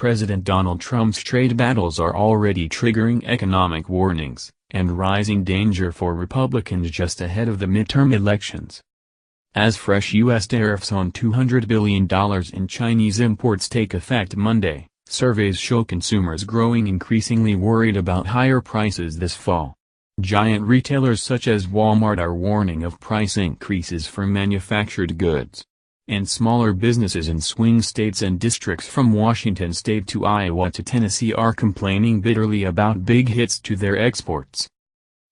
President Donald Trump's trade battles are already triggering economic warnings and rising danger for Republicans just ahead of the midterm elections. As fresh U.S. tariffs on $200 billion in Chinese imports take effect Monday, surveys show consumers growing increasingly worried about higher prices this fall. Giant retailers such as Walmart are warning of price increases for manufactured goods. And smaller businesses in swing states and districts from Washington state to Iowa to Tennessee are complaining bitterly about big hits to their exports.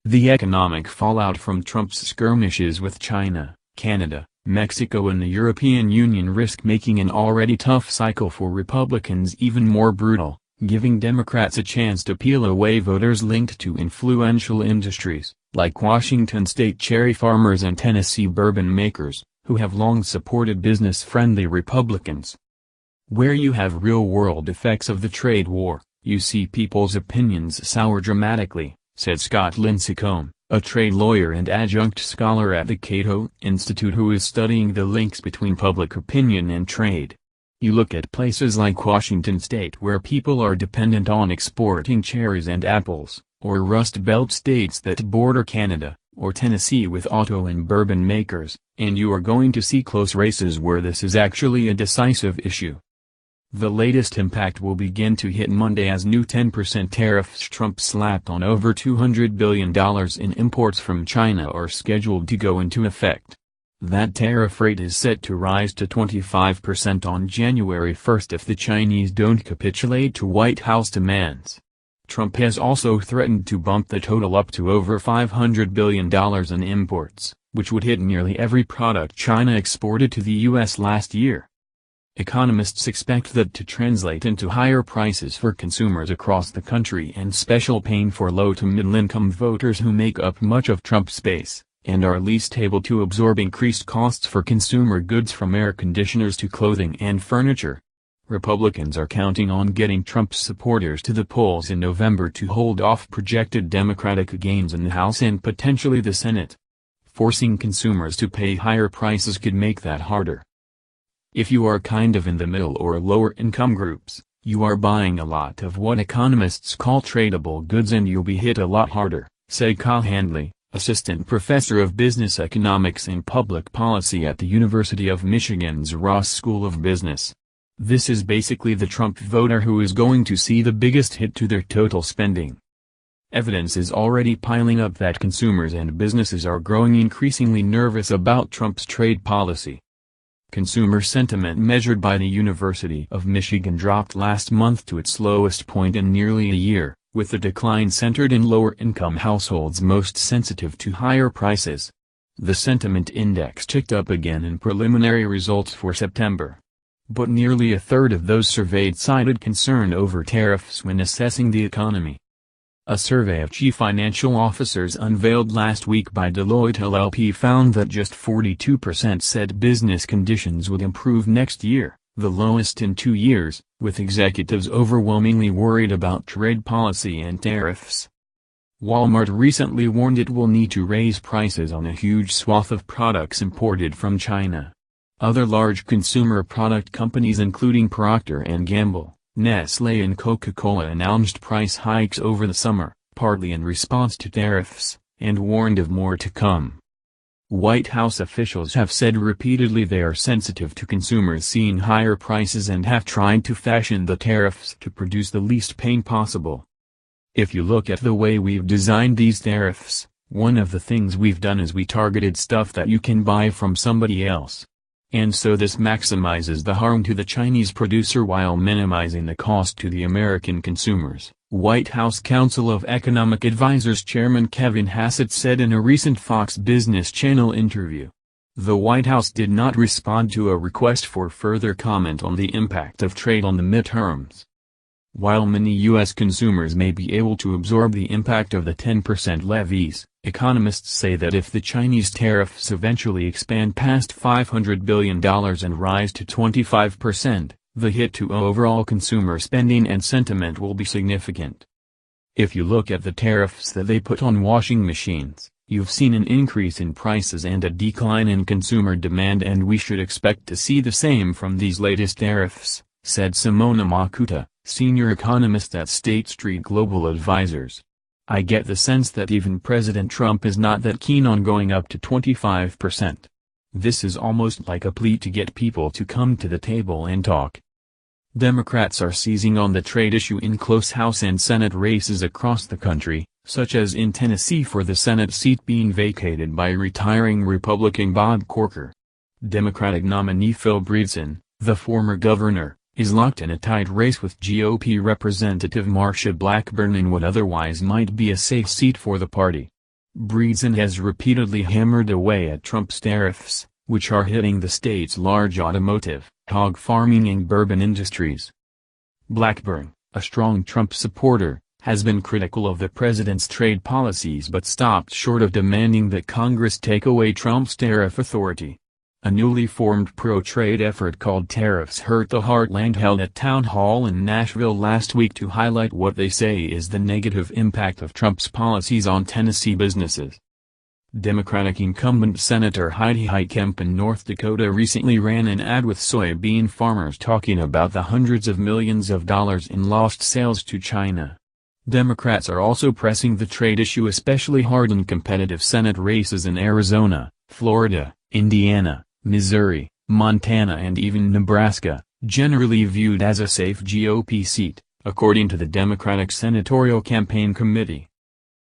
The economic fallout from Trump's skirmishes with China, Canada, Mexico and the European Union risk making an already tough cycle for Republicans even more brutal, giving Democrats a chance to peel away voters linked to influential industries, like Washington state cherry farmers and Tennessee bourbon makers, who have long supported business-friendly Republicans. Where you have real-world effects of the trade war, you see people's opinions sour dramatically, said Scott Lincecum, a trade lawyer and adjunct scholar at the Cato Institute who is studying the links between public opinion and trade. You look at places like Washington state where people are dependent on exporting cherries and apples, or Rust Belt states that border Canada, or Tennessee with auto and bourbon makers, and you are going to see close races where this is actually a decisive issue. The latest impact will begin to hit Monday as new 10% tariffs Trump slapped on over $200 billion in imports from China are scheduled to go into effect. That tariff rate is set to rise to 25% on January 1 if the Chinese don't capitulate to White House demands. Trump has also threatened to bump the total up to over $500 billion in imports, which would hit nearly every product China exported to the U.S. last year. Economists expect that to translate into higher prices for consumers across the country and special pain for low to middle-income voters who make up much of Trump's base, and are least able to absorb increased costs for consumer goods from air conditioners to clothing and furniture. Republicans are counting on getting Trump's supporters to the polls in November to hold off projected Democratic gains in the House and potentially the Senate. Forcing consumers to pay higher prices could make that harder. If you are kind of in the middle or lower income groups, you are buying a lot of what economists call tradable goods and you'll be hit a lot harder, said Kyle Handley, assistant professor of business economics and public policy at the University of Michigan's Ross School of Business. This is basically the Trump voter who is going to see the biggest hit to their total spending. Evidence is already piling up that consumers and businesses are growing increasingly nervous about Trump's trade policy. Consumer sentiment measured by the University of Michigan dropped last month to its lowest point in nearly a year, with the decline centered in lower-income households most sensitive to higher prices. The sentiment index ticked up again in preliminary results for September. But nearly a third of those surveyed cited concern over tariffs when assessing the economy. A survey of chief financial officers unveiled last week by Deloitte LLP found that just 42% said business conditions would improve next year, the lowest in 2 years, with executives overwhelmingly worried about trade policy and tariffs. Walmart recently warned it will need to raise prices on a huge swath of products imported from China. Other large consumer product companies including Procter & Gamble, Nestlé and Coca-Cola announced price hikes over the summer, partly in response to tariffs, and warned of more to come. White House officials have said repeatedly they are sensitive to consumers seeing higher prices and have tried to fashion the tariffs to produce the least pain possible. If you look at the way we've designed these tariffs, one of the things we've done is we targeted stuff that you can buy from somebody else. And so this maximizes the harm to the Chinese producer while minimizing the cost to the American consumers, White House Council of Economic Advisers Chairman Kevin Hassett said in a recent Fox Business Channel interview. The White House did not respond to a request for further comment on the impact of trade on the midterms. While many U.S. consumers may be able to absorb the impact of the 10% levies, economists say that if the Chinese tariffs eventually expand past $500 billion and rise to 25%, the hit to overall consumer spending and sentiment will be significant. If you look at the tariffs that they put on washing machines, you've seen an increase in prices and a decline in consumer demand, and we should expect to see the same from these latest tariffs, said Simona Makuta, senior economist at State Street Global Advisors. I get the sense that even President Trump is not that keen on going up to 25%. This is almost like a plea to get people to come to the table and talk. Democrats are seizing on the trade issue in close House and Senate races across the country, such as in Tennessee for the Senate seat being vacated by retiring Republican Bob Corker. Democratic nominee Phil Bredesen, the former governor, is locked in a tight race with GOP Representative Marsha Blackburn in what otherwise might be a safe seat for the party. Bredesen has repeatedly hammered away at Trump's tariffs, which are hitting the state's large automotive, hog farming and bourbon industries. Blackburn, a strong Trump supporter, has been critical of the president's trade policies but stopped short of demanding that Congress take away Trump's tariff authority. A newly formed pro-trade effort called Tariffs Hurt the Heartland held a town hall in Nashville last week to highlight what they say is the negative impact of Trump's policies on Tennessee businesses. Democratic incumbent Senator Heidi Heitkamp in North Dakota recently ran an ad with soybean farmers talking about the hundreds of millions of dollars in lost sales to China. Democrats are also pressing the trade issue especially hard in competitive Senate races in Arizona, Florida, Indiana, Missouri, Montana and even Nebraska, generally viewed as a safe GOP seat, according to the Democratic Senatorial Campaign Committee.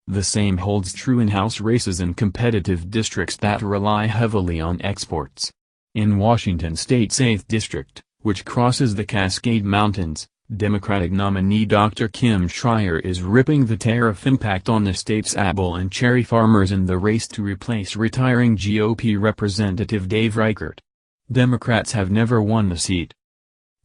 The same holds true in House races in competitive districts that rely heavily on exports. In Washington State's 8th District, which crosses the Cascade Mountains, Democratic nominee Dr. Kim Schreier is ripping the tariff impact on the state's apple and cherry farmers in the race to replace retiring GOP Representative Dave Reichert. Democrats have never won the seat.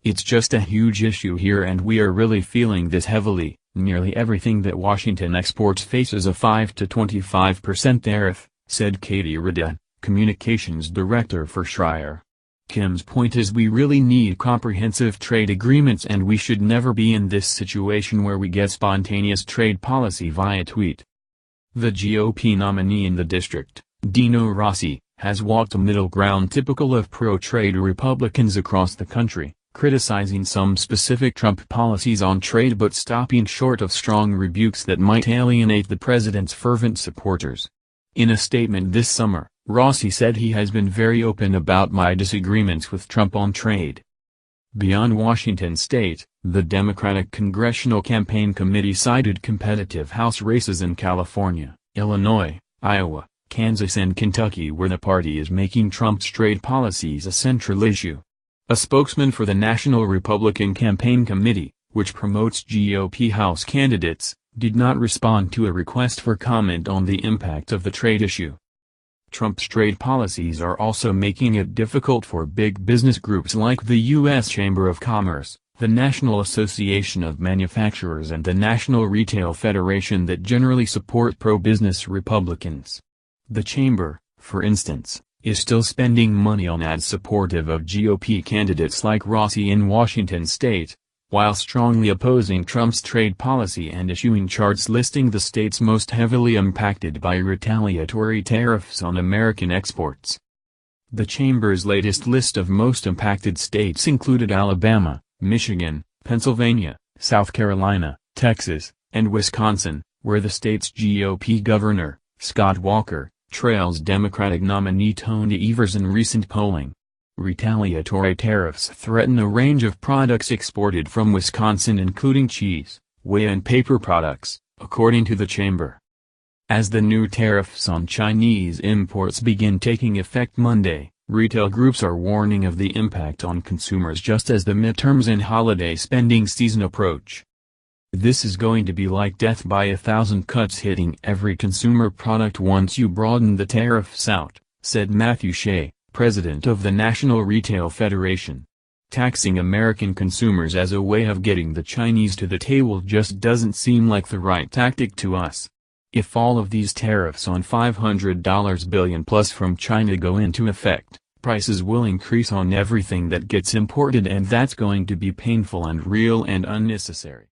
It's just a huge issue here and we are really feeling this heavily. Nearly everything that Washington exports faces a 5 to 25% tariff, said Katie Redan, communications director for Schreier. Kim's point is we really need comprehensive trade agreements and we should never be in this situation where we get spontaneous trade policy via tweet. The GOP nominee in the district, Dino Rossi, has walked a middle ground typical of pro-trade Republicans across the country, criticizing some specific Trump policies on trade but stopping short of strong rebukes that might alienate the president's fervent supporters. In a statement this summer, Rossi said he has been very open about my disagreements with Trump on trade. Beyond Washington state, the Democratic Congressional Campaign Committee cited competitive House races in California, Illinois, Iowa, Kansas and Kentucky where the party is making Trump's trade policies a central issue. A spokesman for the National Republican Campaign Committee, which promotes GOP House candidates, did not respond to a request for comment on the impact of the trade issue. Trump's trade policies are also making it difficult for big business groups like the U.S. Chamber of Commerce, the National Association of Manufacturers and the National Retail Federation that generally support pro-business Republicans. The chamber, for instance, is still spending money on ads supportive of GOP candidates like Rossi in Washington state, while strongly opposing Trump's trade policy and issuing charts listing the states most heavily impacted by retaliatory tariffs on American exports. The chamber's latest list of most impacted states included Alabama, Michigan, Pennsylvania, South Carolina, Texas, and Wisconsin, where the state's GOP governor, Scott Walker, trails Democratic nominee Tony Evers in recent polling. Retaliatory tariffs threaten a range of products exported from Wisconsin including cheese, whey and paper products, according to the chamber. As the new tariffs on Chinese imports begin taking effect Monday, retail groups are warning of the impact on consumers just as the midterms and holiday spending season approach. This is going to be like death by 1,000 cuts hitting every consumer product once you broaden the tariffs out, said Matthew Shea, president of the National Retail Federation. Taxing American consumers as a way of getting the Chinese to the table just doesn't seem like the right tactic to us. If all of these tariffs on $500 billion plus from China go into effect, prices will increase on everything that gets imported and that's going to be painful and real and unnecessary.